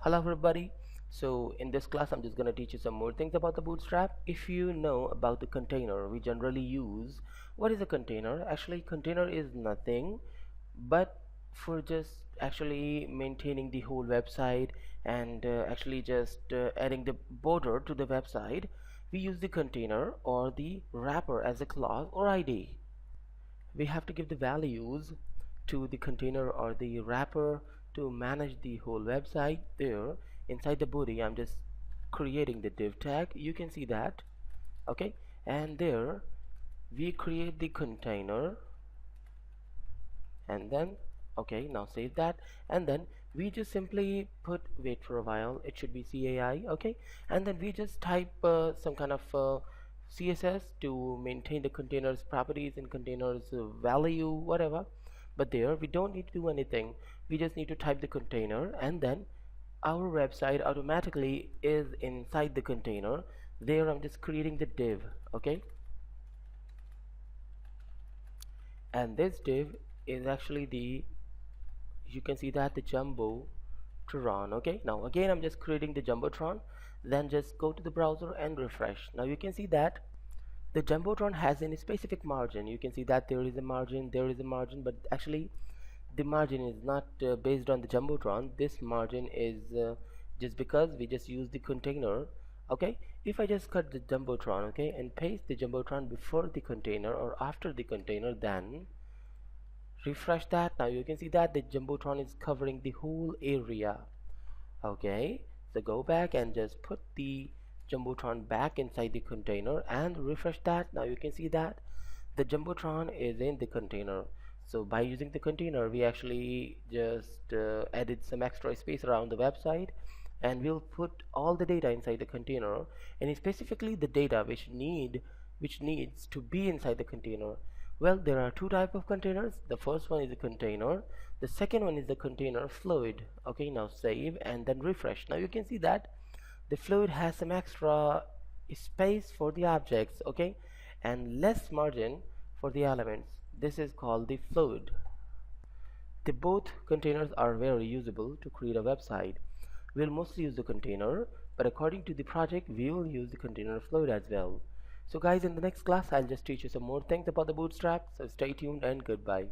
Hello everybody. So in this class I'm just going to teach you some more things about the Bootstrap. If you know about the container we generally use, what is a container? Actually container is nothing but for just actually maintaining the whole website and actually just adding the border to the website. We use the container or the wrapper as a class or ID. We have to give the values to the container or the wrapper to manage the whole website. There inside the body I'm just creating the div tag, you can see that. Okay, and there we create the container and then okay, now save that, and then we just simply put, wait for a while, it should be CAI. Okay, and then we just type some kind of CSS to maintain the containers properties and containers value, whatever. But there we don't need to do anything, we just need to type the container and then our website automatically is inside the container. There I'm just creating the div. Okay, and this div is actually the, you can see that, the jumbotron. Okay, now again I'm just creating the jumbotron, then just go to the browser and refresh. Now you can see that the jumbotron has a specific margin. You can see that there is a margin, there is a margin, but actually the margin is not based on the jumbotron. This margin is just because we just use the container. Okay, if I just cut the jumbotron, okay, and paste the jumbotron before the container or after the container, then refresh that. Now you can see that the jumbotron is covering the whole area. Okay, so go back and just put the jumbotron back inside the container and refresh that. Now you can see that the jumbotron is in the container. So by using the container we actually just added some extra space around the website, and we'll put all the data inside the container, and specifically the data which needs to be inside the container. Well, there are two type of containers. The first one is a container, the second one is the container fluid. Okay, now save and then refresh. Now you can see that the fluid has some extra space for the objects, okay, and less margin for the elements. This is called the fluid. The both containers are very usable to create a website. We'll mostly use the container, but according to the project we will use the container fluid as well. So guys, in the next class I'll just teach you some more things about the Bootstrap, so stay tuned and goodbye.